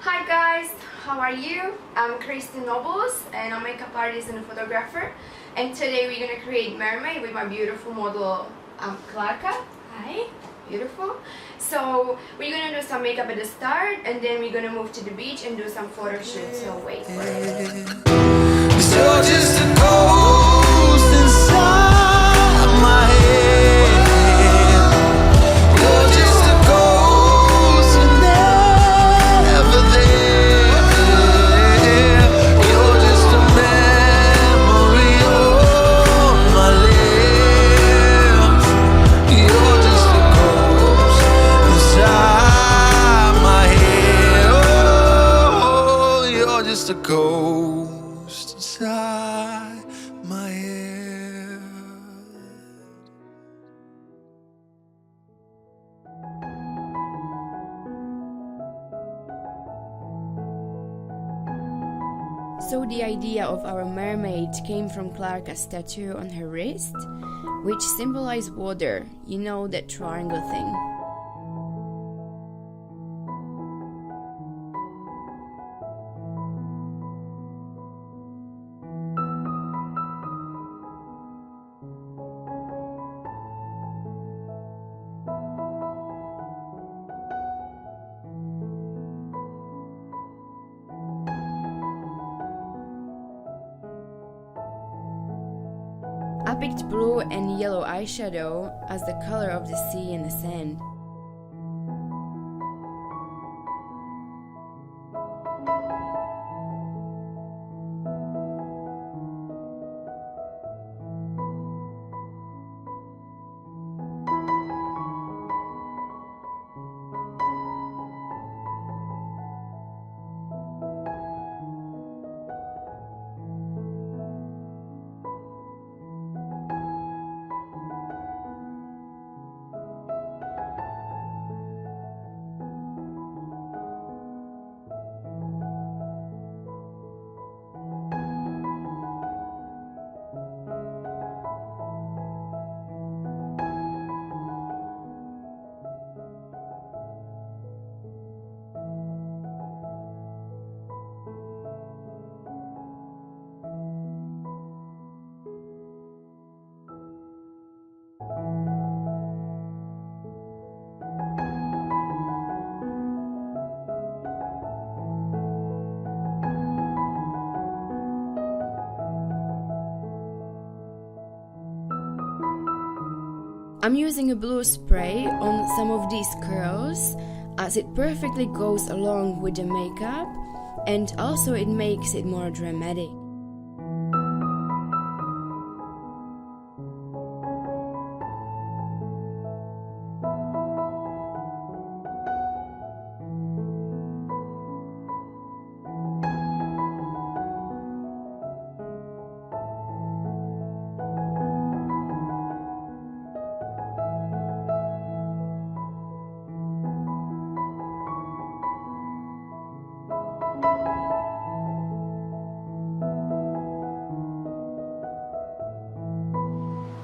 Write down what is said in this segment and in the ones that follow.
Hi guys, how are you? I'm Kristen Nobles and I'm a makeup artist and a photographer, and today we're gonna create mermaid with my beautiful model Clarka. Hi, beautiful. So we're gonna do some makeup at the start and then we're gonna move to the beach and do some photo shoots, so wait for it. You're just a ghost inside my head. You're just a ghost, you're never there. You're just a memory on my lips. You're just a ghost inside my head. Oh, you're just a ghost inside my head. So the idea of our mermaid came from Clarka's tattoo on her wrist, which symbolized water, you know, that triangle thing. I picked blue and yellow eyeshadow as the color of the sea and the sand. I'm using a blue spray on some of these curls as it perfectly goes along with the makeup and also it makes it more dramatic.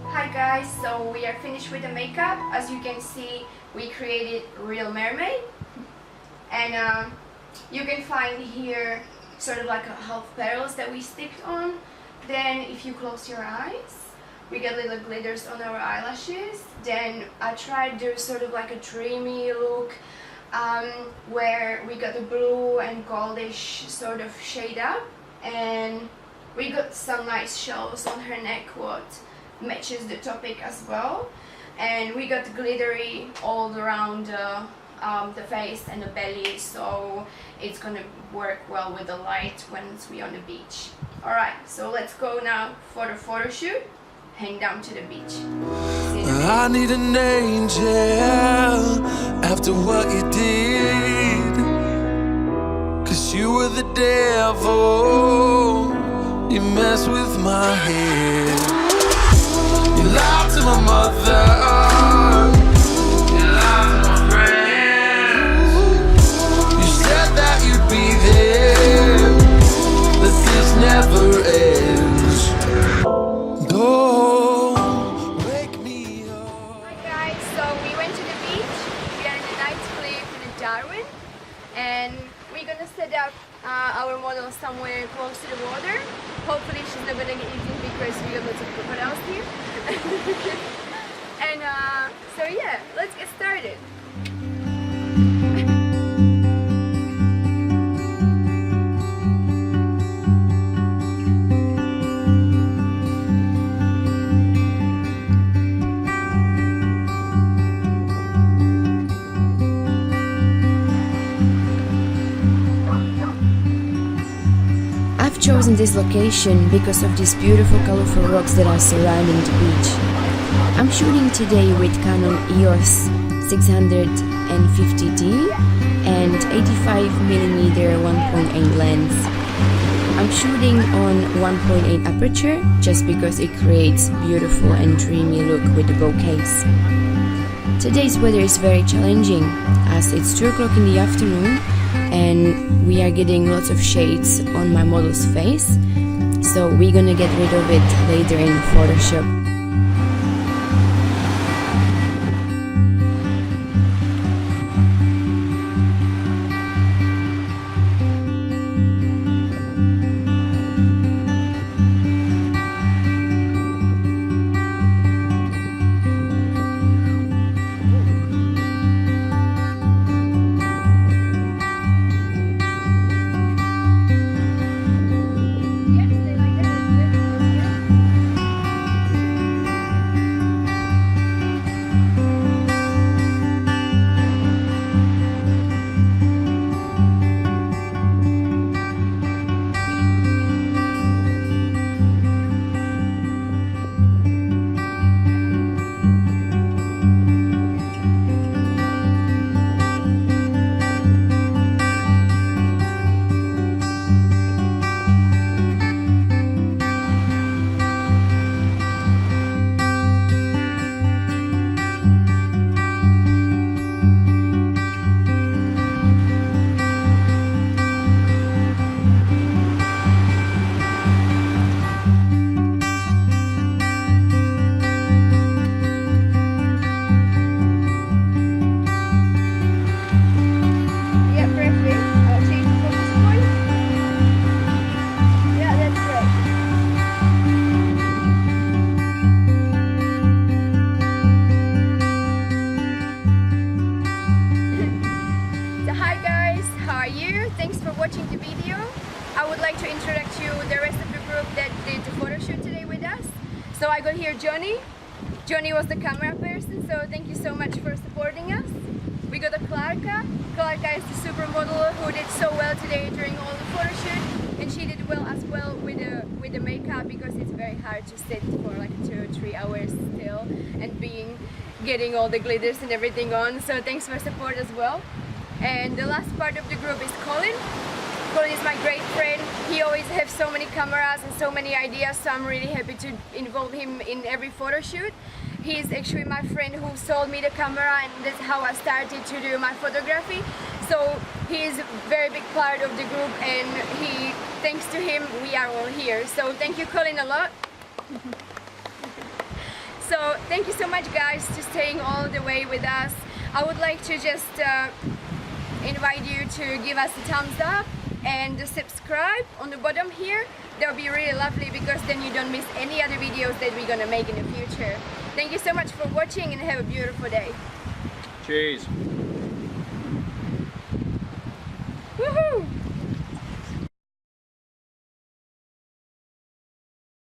Hi guys, so we are finished with the makeup. As you can see, we created real mermaid, and you can find here sort of like a half petals that we sticked on. Then if you close your eyes, we get little glitters on our eyelashes. Then I tried to do sort of like a dreamy look where we got the blue and goldish sort of shade up, and we got some nice shells on her neck what matches the topic as well, and we got glittery all around the face and the belly, so it's gonna work well with the light once we're on the beach. Alright, so let's go now for the photo shoot. Hang down to the beach. I need an angel after what you did, 'cause you were the devil, you messed with my head. You lied to my mother, you lied to my friends. You said that you'd be there, that this never ends. Don't wake me up. Hi guys, so we went to the beach. We are in a night cliff in Darwin, and and we're gonna set up our model somewhere close to the water. Hopefully she's not gonna get eaten because we got lots of crocodiles here. And so yeah, let's get started. I've chosen this location because of these beautiful colorful rocks that are surrounding the beach. I'm shooting today with Canon EOS 650D and 85mm 1.8 lens. I'm shooting on 1.8 aperture just because it creates beautiful and dreamy look with the bokehs. Today's weather is very challenging as it's 2 o'clock in the afternoon and we are getting lots of shades on my model's face, so we're gonna get rid of it later in Photoshop. Thanks for watching the video. I would like to introduce you the rest of the group that did the photo shoot today with us. So I got here Johnny. Johnny was the camera person, so thank you so much for supporting us. We got a Clarka. Clarka is the supermodel who did so well today during all the photo shoot, and she did well as well with the makeup because it's very hard to sit for like 2 or 3 hours still and getting all the glitters and everything on. So thanks for support as well. And the last part of the group is Colin. Colin is my great friend. He always has so many cameras and so many ideas, so I'm really happy to involve him in every photo shoot. He's actually my friend who sold me the camera, and that's how I started to do my photography. So he is a very big part of the group, and thanks to him we are all here. So thank you, Colin, a lot. So thank you so much, guys, to staying all the way with us. I would like to just invite you to give us a thumbs up and subscribe on the bottom here. That would be really lovely because then you don't miss any other videos that we're gonna make in the future. Thank you so much for watching and have a beautiful day. Cheers.